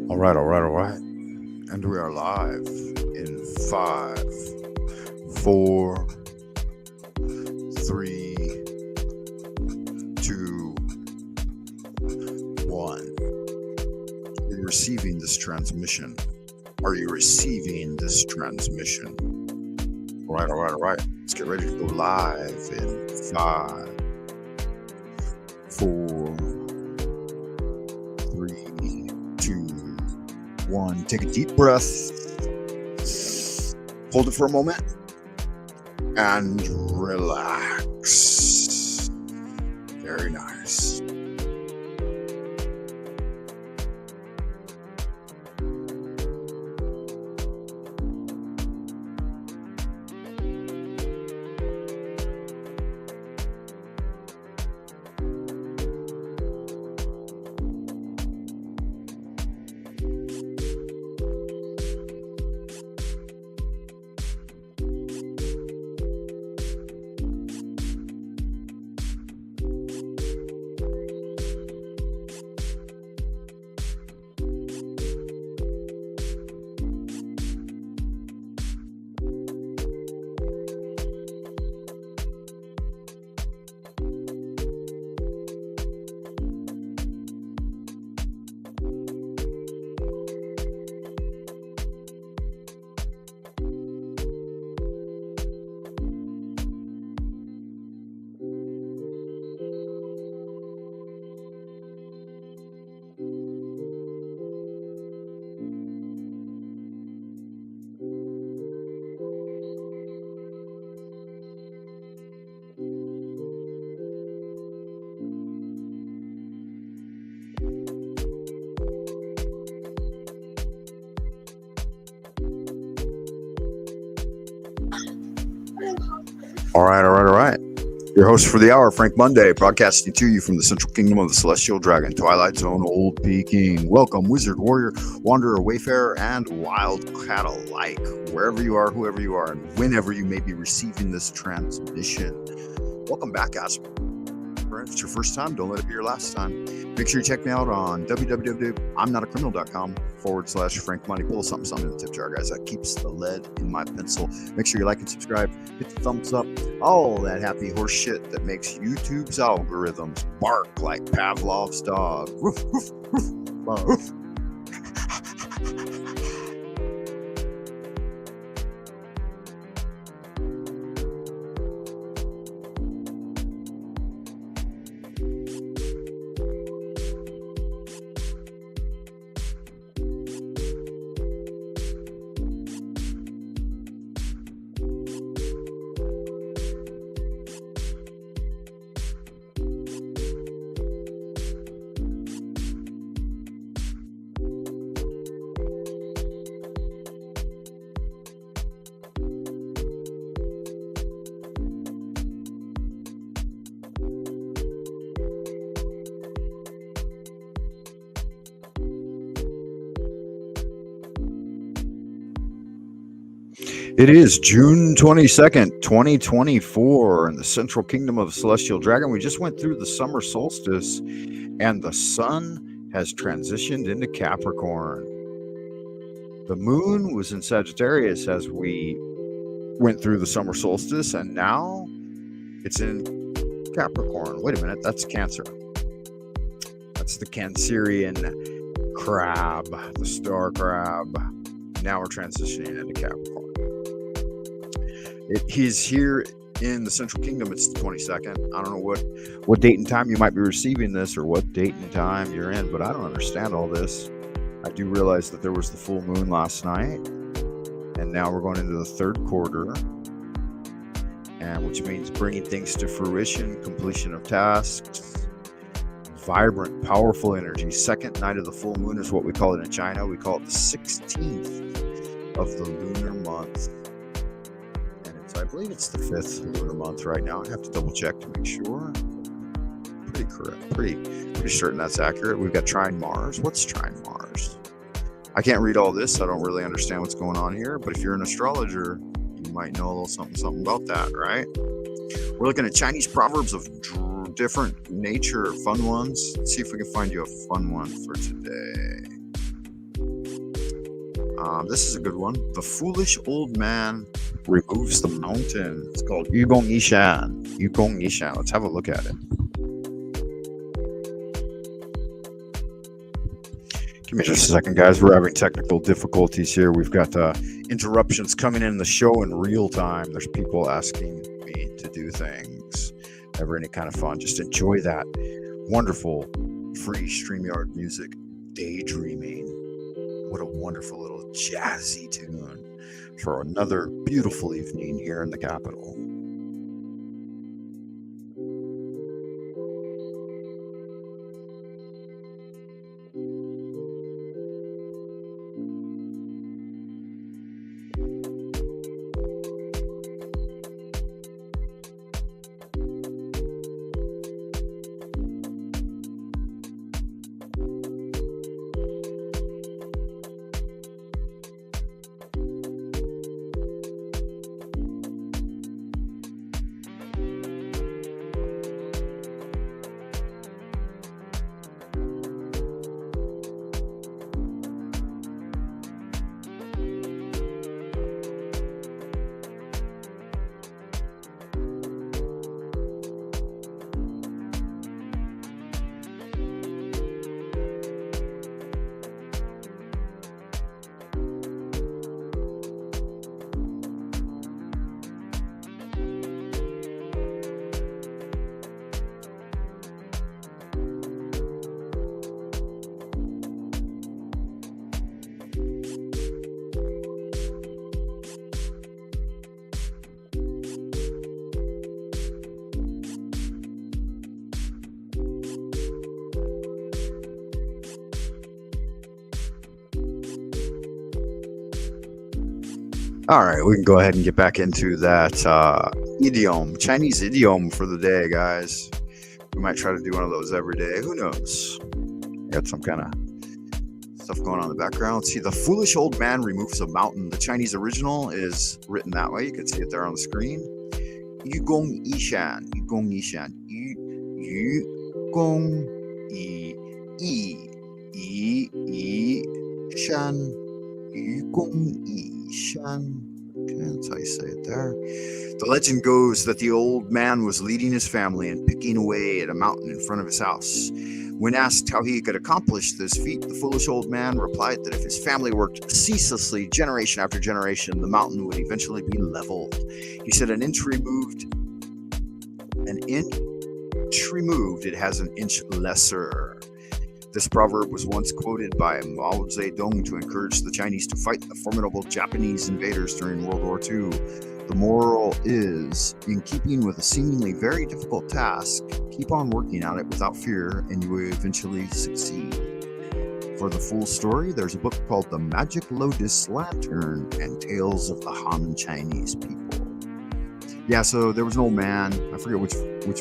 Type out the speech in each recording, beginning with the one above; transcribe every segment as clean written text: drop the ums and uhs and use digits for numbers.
All right. And we are live in 5, 4, 3, 2, 1. Are you receiving this transmission? Are you receiving this transmission? All right. Let's get ready to go live in 5, 4, 3, 2, 1. Take a deep breath. Hold it for a moment and relax. Very nice. All right. Your host for the hour, Frank Monday, broadcasting to you from the Central Kingdom of the Celestial Dragon, Twilight Zone, Old Peking. Welcome, Wizard, Warrior, Wanderer, Wayfarer, and Wildcat alike, wherever you are, whoever you are, and whenever you may be receiving this transmission. Welcome back, aspirant. If it's your first time, don't let it be your last time. Make sure you check me out on www.imnotacriminal.com/Frank Money. Pull something in the tip jar, guys. That keeps the lead in my pencil. Make sure you like and subscribe. Hit the thumbs up. All that happy horse shit that makes YouTube's algorithms bark like Pavlov's dog. Woof, woof, woof, woof. It is June 22nd, 2024, in the Central Kingdom of the Celestial Dragon. We just went through the summer solstice, and the sun has transitioned into Capricorn. The moon was in Sagittarius as we went through the summer solstice, and now it's in Capricorn. Wait a minute, that's Cancer. That's the Cancerian crab, the star crab. Now we're transitioning into Capricorn. He's here in the Central Kingdom. It's the 22nd. I don't know what date and time you might be receiving this, or what date and time you're in, but I don't understand all this. I do realize that there was the full moon last night, and now we're going into the third quarter, and which means bringing things to fruition, completion of tasks, vibrant, powerful energy. Second night of the full moon is what we call it in China. We call it the 16th of the lunar month. I believe it's the 5th lunar month right now. I have to double check to make sure. Pretty correct. Pretty certain that's accurate. We've got trine Mars. What's trine Mars? I can't read all this, so I don't really understand what's going on here. But if you're an astrologer, you might know a little something about that, right? We're looking at Chinese proverbs of different nature, fun ones. Let's see if we can find you a fun one for today. This is a good one. The Foolish Old Man Removes the Mountain. It's called Yugong Yishan. Yugong Yishan. Let's have a look at it. Give me just a second, guys. We're having technical difficulties here. We've got interruptions coming in the show in real time. There's people asking me to do things. Never any kind of fun. Just enjoy that wonderful free StreamYard music. Daydreaming. What a wonderful little jazzy tune for another beautiful evening here in the capital. All right, we can go ahead and get back into that idiom, Chinese idiom for the day, guys. We might try to do one of those every day. Who knows? Got some kind of stuff going on in the background. See, the foolish old man removes a mountain. The Chinese original is written that way. You can see it there on the screen. Yugong Yishan. Yugong Yishan. Yugong Yishan. Yugong Yishan. Okay, that's how you say it there. The legend goes that the old man was leading his family and picking away at a mountain in front of his house. When asked how he could accomplish this feat, the foolish old man replied that if his family worked ceaselessly, generation after generation, the mountain would eventually be leveled. He said an inch removed, it has an inch lesser. This proverb was once quoted by Mao Zedong to encourage the Chinese to fight the formidable Japanese invaders during World War II. The moral is, in keeping with a seemingly very difficult task, keep on working at it without fear, and you will eventually succeed. For the full story, there's a book called The Magic Lotus Lantern and Tales of the Han Chinese People. Yeah, so there was an old man, I forget which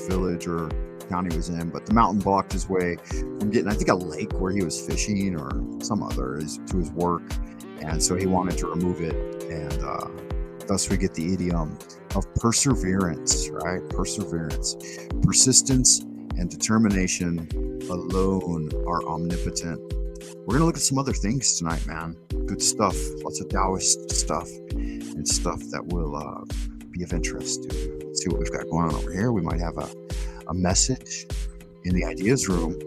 village or county he was in, but the mountain blocked his way from getting, I think, a lake where he was fishing or some other to his work, and so he wanted to remove it, and thus we get the idiom of perseverance, right? Perseverance. Persistence and determination alone are omnipotent. We're going to look at some other things tonight, man. Good stuff. Lots of Taoist stuff and stuff that will be of interest to you. Let's see what we've got going on over here. We might have a message in the ideas room.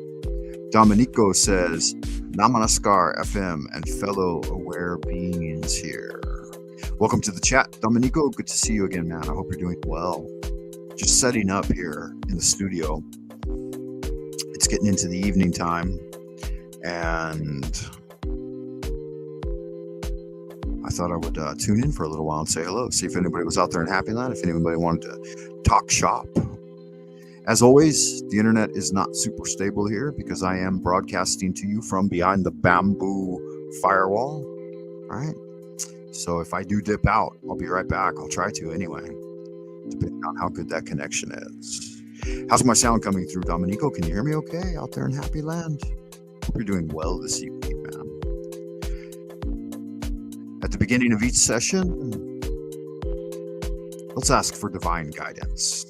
Dominico says, Namaskar FM and fellow aware beings here. Welcome to the chat, Dominico. Good to see you again, man. I hope you're doing well. Just setting up here in the studio. It's getting into the evening time, and I thought I would tune in for a little while and say hello, see if anybody was out there in Happy Land, if anybody wanted to talk shop. As always, the internet is not super stable here because I am broadcasting to you from behind the bamboo firewall, right? So if I do dip out, I'll be right back. I'll try to anyway, depending on how good that connection is. How's my sound coming through, Dominico? Can you hear me okay out there in Happy Land? Hope you're doing well this evening, man. At the beginning of each session, let's ask for divine guidance.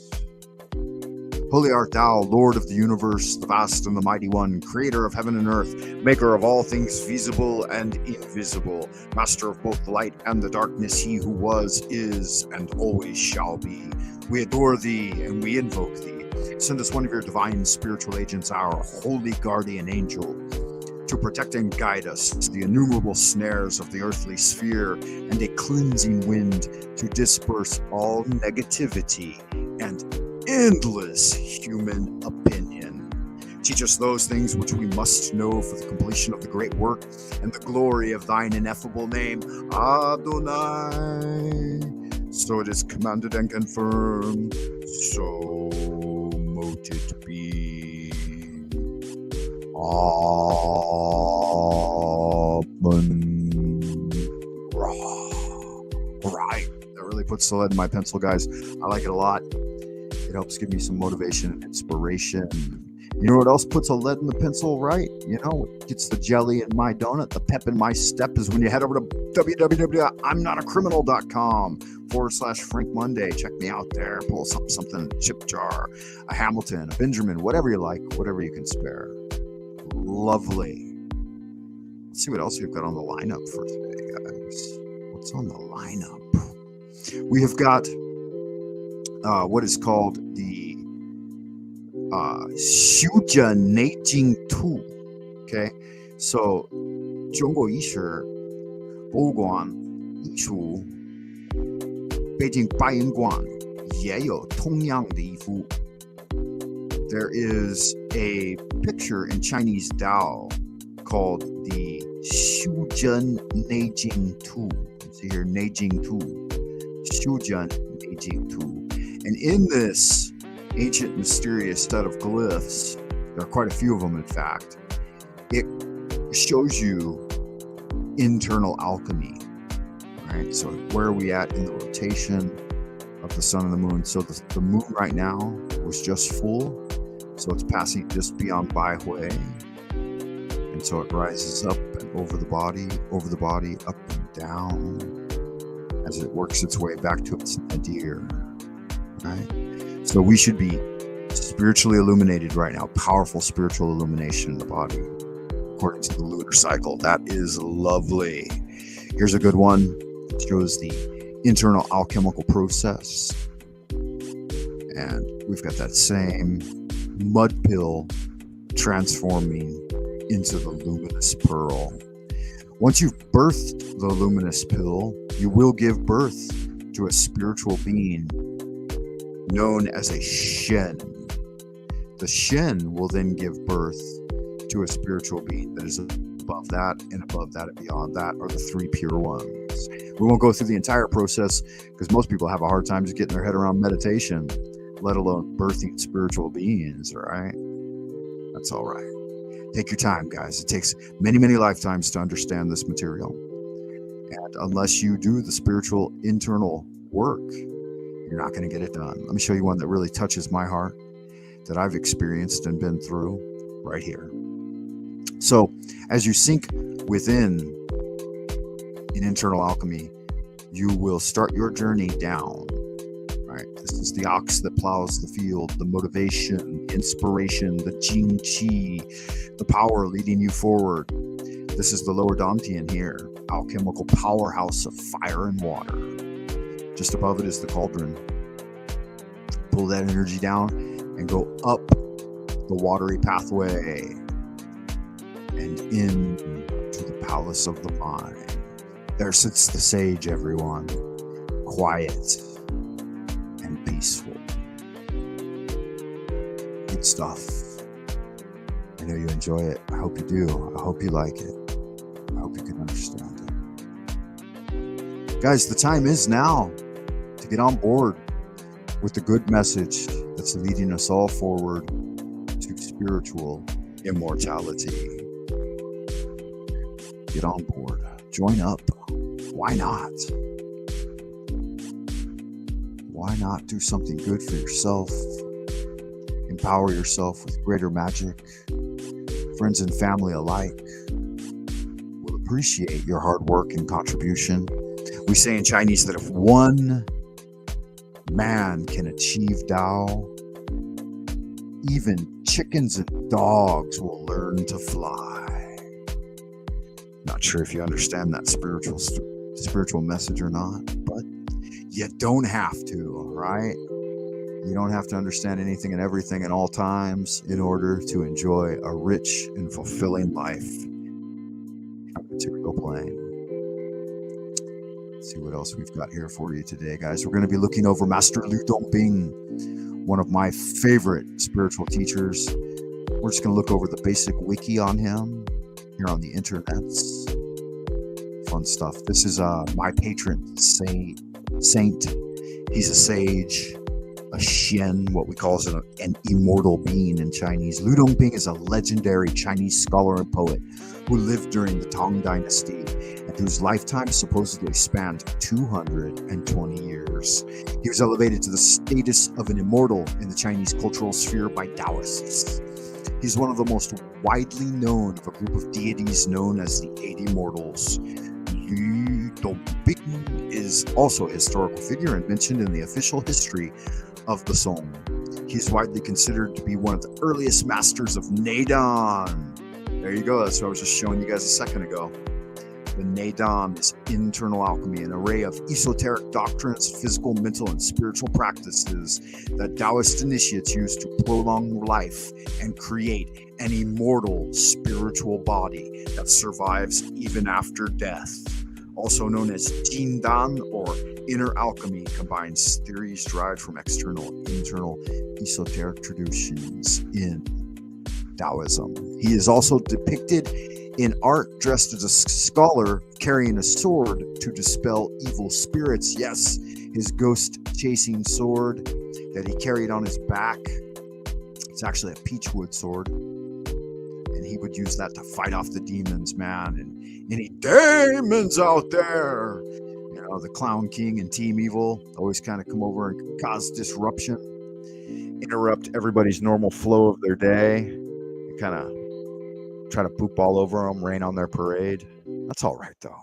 Holy art thou, Lord of the universe, the vast and the mighty one, creator of heaven and earth, maker of all things visible and invisible, master of both the light and the darkness, he who was, is, and always shall be. We adore thee and we invoke thee. Send us one of your divine spiritual agents, our holy guardian angel, to protect and guide us to the innumerable snares of the earthly sphere, and a cleansing wind to disperse all negativity and endless human opinion. Teach us those things which we must know for the completion of the great work and the glory of thine ineffable name, Adonai. So it is commanded and confirmed, so mote it be. Amen. Right. That really puts the lead in my pencil, guys. I like it a lot. It helps give me some motivation and inspiration. You know what else puts a lead in the pencil, right? You know, it gets the jelly in my donut, the pep in my step is when you head over to www.imnotacriminal.com/Frank Monday. Check me out there. Pull something, a chip jar, a Hamilton, a Benjamin, whatever you like, whatever you can spare. Lovely. Let's see what else we've got on the lineup for today, guys. What's on the lineup? We have got what is called the Shuja Neijing Tu. Okay, so 中国医学博物馆艺术北京白云馆也有同样的一幅。There is a picture in Chinese Tao called the Shuzhen Neijing Tu. See here, Neijing Tu. Shuzhen Neijing Tu. And in this ancient, mysterious set of glyphs, there are quite a few of them, in fact, it shows you internal alchemy. Right? So where are we at in the rotation of the sun and the moon? So the moon right now was just full. So it's passing just beyond Baihui. And so it rises up and over the body, up and down, as it works its way back to its nadir. Right? So we should be spiritually illuminated right now, powerful spiritual illumination in the body, according to the lunar cycle. That is lovely. Here's a good one. It shows the internal alchemical process. And we've got that same mud pill transforming into the luminous pearl. Once you've birthed the luminous pill, you will give birth to a spiritual being known as a Shen. The Shen will then give birth to a spiritual being that is above that and beyond that are the three pure ones. We won't go through the entire process because most people have a hard time just getting their head around meditation, let alone birthing spiritual beings, all right? That's all right. Take your time, guys. It takes many, many lifetimes to understand this material. And unless you do the spiritual internal work, you're not going to get it done. Let me show you one that really touches my heart, that I've experienced and been through right here. So as you sink within in internal alchemy, you will start your journey down. Right? This is the ox that plows the field, the motivation, inspiration, the Jing Qi, the power leading you forward. This is the lower Dantian here, alchemical powerhouse of fire and water. Just above it is the cauldron. Pull that energy down and go up the watery pathway and into the palace of the mind. There sits the sage, everyone, quiet and peaceful. Good stuff. I know you enjoy it. I hope you do. I hope you like it. I hope you can understand it. Guys, the time is now to get on board with the good message that's leading us all forward to spiritual immortality. Get on board. Join up. Why not? Why not do something good for yourself? Empower yourself with greater magic. Friends and family alike will appreciate your hard work and contribution. We say in Chinese that if one man can achieve Tao, Even chickens and dogs will learn to fly. Not sure if you understand that spiritual message or not, but you don't have to, right? You don't have to understand anything and everything at all times in order to enjoy a rich and fulfilling life. Material plane. Let's see what else we've got here for you today, guys. We're going to be looking over Master Lu Dongbing, one of my favorite spiritual teachers. We're just going to look over the basic wiki on him here on the internets. Fun stuff. This is my patron saint. He's a sage, a Xian, what we call an immortal being in Chinese. Lu Dongbing is a legendary Chinese scholar and poet who lived during the Tang Dynasty and whose lifetime supposedly spanned 220 years. He was elevated to the status of an immortal in the Chinese cultural sphere by Taoists. He's one of the most widely known of a group of deities known as the Eight Immortals. Lu Dongbing is also a historical figure and mentioned in the official history of the Song. He's widely considered to be one of the earliest masters of Neidan. There you go. That's what I was just showing you guys a second ago. The Neidan is internal alchemy, an array of esoteric doctrines, physical, mental, and spiritual practices that Taoist initiates use to prolong life and create an immortal spiritual body that survives even after death. Also known as Jindan or inner alchemy, combines theories derived from external and internal esoteric traditions in Taoism. He is also depicted in art dressed as a scholar carrying a sword to dispel evil spirits. Yes, his ghost-chasing sword that he carried on his back. It's actually a peachwood sword. And he would use that to fight off the demons, man. And any demons out there. You know, the Clown King and Team Evil always kind of come over and cause disruption. Interrupt everybody's normal flow of their day. And kind of try to poop all over them, rain on their parade. That's all right, though.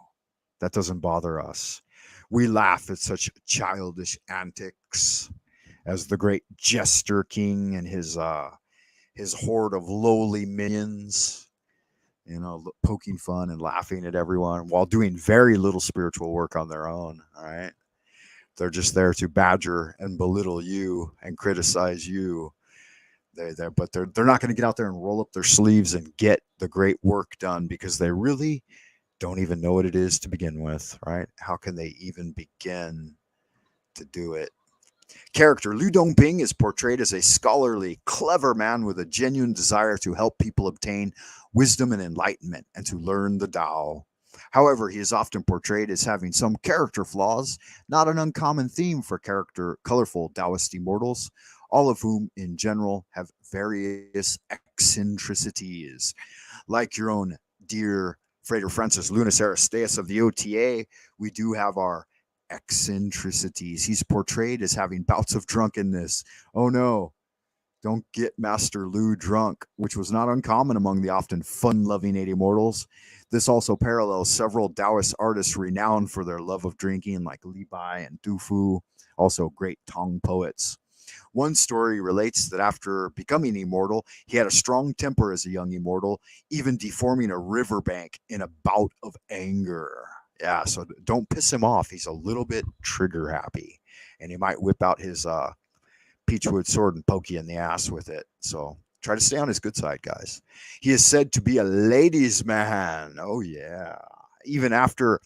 That doesn't bother us. We laugh at such childish antics as the great Jester King and his horde of lowly minions, you know, poking fun and laughing at everyone while doing very little spiritual work on their own, all right? They're just there to badger and belittle you and criticize you. But they're not going to get out there and roll up their sleeves and get the great work done because they really don't even know what it is to begin with, right? How can they even begin to do it? Character Lu Dongbing is portrayed as a scholarly, clever man with a genuine desire to help people obtain wisdom and enlightenment and to learn the Tao. However, he is often portrayed as having some character flaws, not an uncommon theme for colorful Taoist immortals, all of whom in general have various eccentricities. Like your own dear Frater Francis Lunas Aristeas of the OTA, we do have our eccentricities. He's portrayed as having bouts of drunkenness. Oh no, don't get Master Lu drunk, which was not uncommon among the often fun-loving Eight Immortals. This also parallels several Taoist artists renowned for their love of drinking, like Li Bai and Du Fu, also great Tang poets. One story relates that after becoming immortal, he had a strong temper as a young immortal, even deforming a riverbank in a bout of anger. Yeah, so don't piss him off. He's a little bit trigger happy, and he might whip out his peachwood sword and poke you in the ass with it. So try to stay on his good side, guys. He is said to be a ladies' man. Oh, yeah. Even after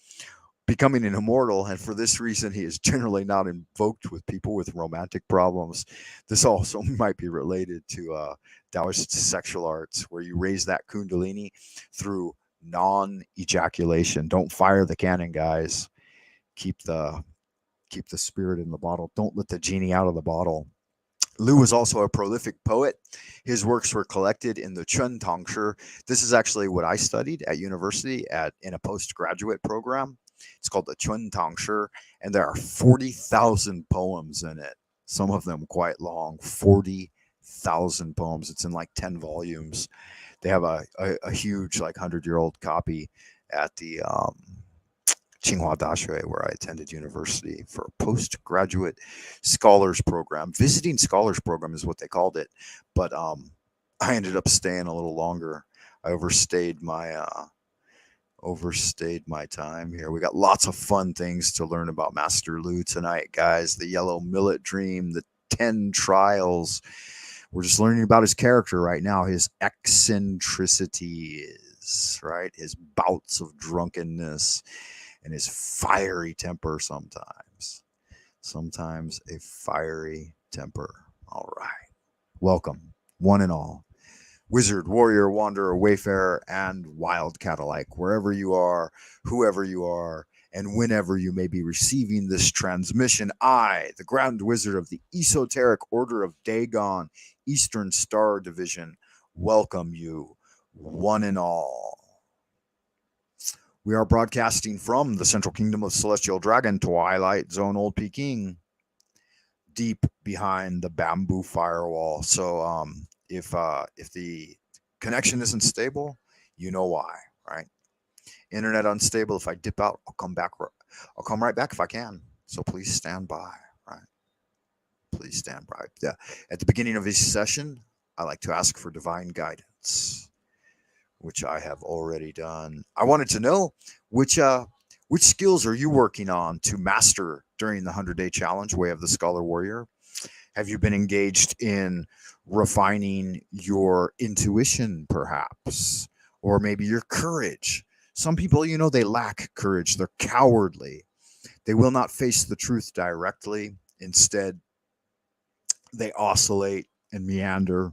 becoming an immortal, and for this reason, he is generally not invoked with people with romantic problems. This also might be related to Taoist sexual arts, where you raise that kundalini through non-ejaculation. Don't fire the cannon, guys. Keep the spirit in the bottle. Don't let the genie out of the bottle. Lu was also a prolific poet. His works were collected in the Chun Tongshi. This is actually what I studied at university in a postgraduate program. It's called the Chun Tongshi, and there are 40,000 poems in it. Some of them quite long. 40,000 poems. It's in like 10 volumes. They have a huge, like 100-year-old copy at the Tsinghua Daxue, where I attended university for a postgraduate scholars program. Visiting scholars program is what they called it, but I ended up staying a little longer. I overstayed my time here. We got lots of fun things to learn about Master Lu tonight, guys. The Yellow Millet Dream, the 10 Trials. We're just learning about his character right now, his eccentricities, right? His bouts of drunkenness and his fiery temper sometimes. Sometimes a fiery temper. All right. Welcome, one and all. Wizard, warrior, wanderer, wayfarer, and wildcat alike, wherever you are, whoever you are, and whenever you may be receiving this transmission, I, the Grand Wizard of the Esoteric Order of Dagon, Eastern Star Division, welcome you, one and all. We are broadcasting from the Central Kingdom of Celestial Dragon, Twilight Zone, Old Peking, deep behind the bamboo firewall. So, if the connection isn't stable, you know why, right? Internet unstable. If I dip out, I'll come back. I'll come right back if I can. So please stand by, right? Please stand by. Yeah. At the beginning of each session, I like to ask for divine guidance, which I have already done. I wanted to know which skills are you working on to master during the 100-day challenge, Way of the Scholar Warrior? Have you been engaged in refining your intuition, perhaps, or maybe your courage? Some people, they lack courage. They're cowardly. They will not face the truth directly. Instead, they oscillate and meander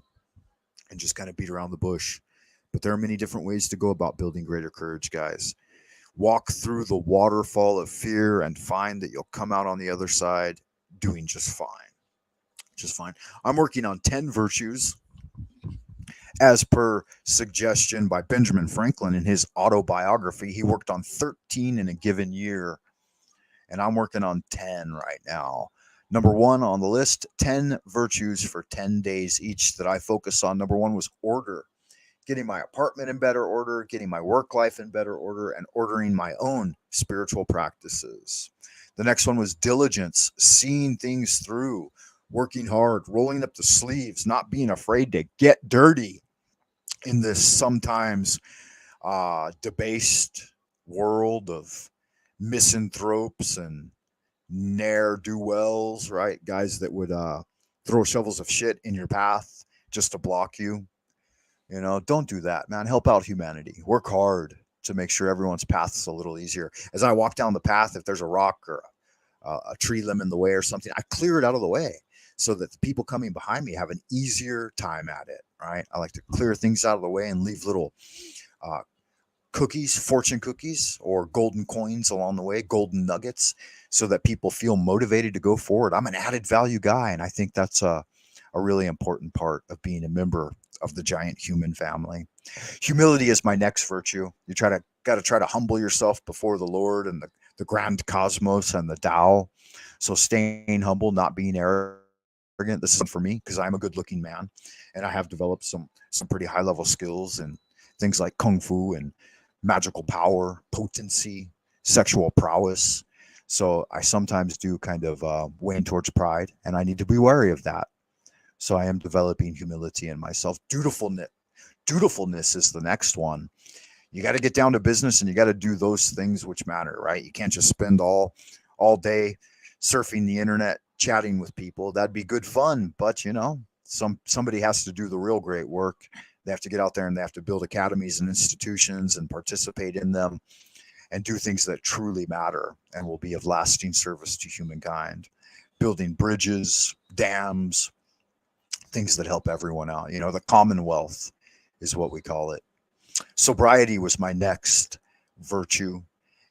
and just kind of beat around the bush. But there are many different ways to go about building greater courage, guys. Walk through the waterfall of fear and find that you'll come out on the other side doing just fine. Just fine. I'm working on 10 virtues as per suggestion by Benjamin Franklin in his autobiography. He worked on 13 in a given year, and I'm working on 10 right now. Number one on the list, 10 virtues for 10 days each that I focus on. Number one was order, getting my apartment in better order, getting my work life in better order, and ordering my own spiritual practices. The next one was diligence, seeing things through, working hard, rolling up the sleeves, not being afraid to get dirty in this sometimes debased world of misanthropes and ne'er-do-wells, right? Guys that would throw shovels of shit in your path just to block you. Don't do that, man. Help out humanity. Work hard to make sure everyone's path is a little easier. As I walk down the path, if there's a rock or a tree limb in the way or something, I clear it out of the way so that the people coming behind me have an easier time at it, right? I like to clear things out of the way and leave little cookies, fortune cookies, or golden coins along the way, golden nuggets, so that people feel motivated to go forward. I'm an added value guy, and I think that's a really important part of being a member of the giant human family. Humility is my next virtue. You got to try to humble yourself before the Lord and the grand cosmos and the Tao. So staying humble, not being arrogant. This isn't for me because I'm a good-looking man, and I have developed some pretty high-level skills in things like kung fu and magical power, potency, sexual prowess. So I sometimes do kind of wane towards pride, and I need to be wary of that. So I am developing humility in myself. Dutifulness is the next one. You got to get down to business, and you got to do those things which matter, right? You can't just spend all day surfing the internet, chatting with people. That'd be good fun, but somebody has to do the real great work. They have to get out there and they have to build academies and institutions and participate in them and do things that truly matter and will be of lasting service to humankind. Building bridges, dams, things that help everyone out. The Commonwealth is what we call it. Sobriety was my next virtue.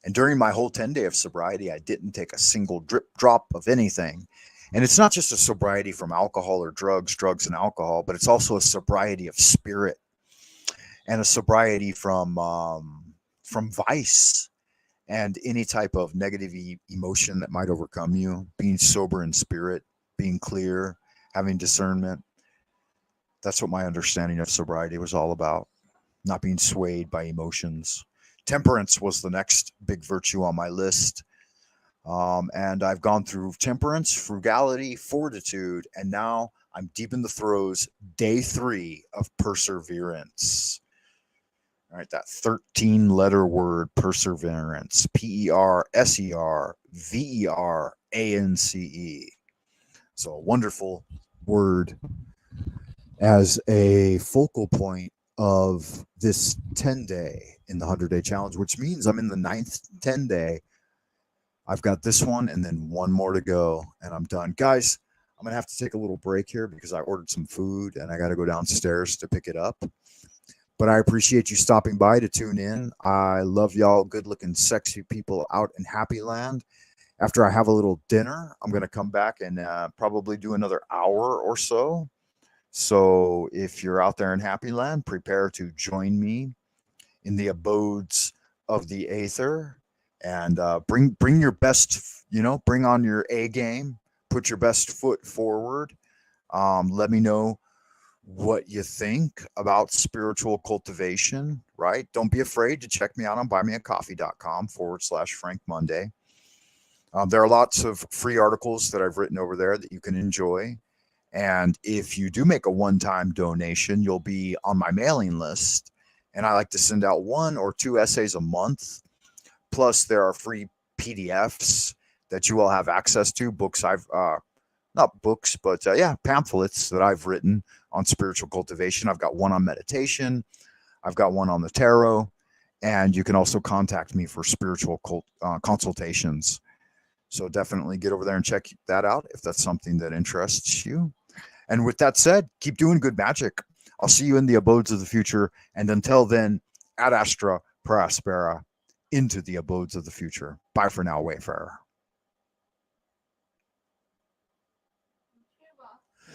And during my whole 10-day of sobriety, I didn't take a single drop of anything. And it's not just a sobriety from alcohol or drugs and alcohol, but it's also a sobriety of spirit and a sobriety from vice and any type of negative emotion that might overcome you. Being sober in spirit, being clear, having discernment. That's what my understanding of sobriety was all about. Not being swayed by emotions, Temperance was the next big virtue on my list. And I've gone through temperance, frugality, fortitude, and now I'm deep in the throes, day 3 of perseverance. All right, that 13-letter word, perseverance, Perseverance. So a wonderful word as a focal point of this 10-day in the 100-day challenge, which means I'm in the 9th 10-day. I've got this one and then one more to go, and I'm done. Guys, I'm going to have to take a little break here because I ordered some food, and I got to go downstairs to pick it up. But I appreciate you stopping by to tune in. I love y'all good-looking, sexy people out in Happy Land. After I have a little dinner, I'm going to come back and probably do another hour or so. So if you're out there in Happy Land, prepare to join me in the abodes of the Aether, and bring your best, bring on your A game, put your best foot forward. Let me know what you think about spiritual cultivation, right? Don't be afraid to check me out on buymeacoffee.com/Frank Monday. There are lots of free articles that I've written over there that you can enjoy. And if you do make a one-time donation, you'll be on my mailing list. And I like to send out 1 or 2 essays a month. Plus, there are free PDFs that you will have access to, books not books, but pamphlets that I've written on spiritual cultivation. I've got one on meditation. I've got one on the tarot. And you can also contact me for spiritual consultations. So definitely get over there and check that out if that's something that interests you. And with that said, keep doing good magic. I'll see you in the abodes of the future. And until then, ad astra, per aspera, into the abodes of the future. Bye for now, Wayfarer.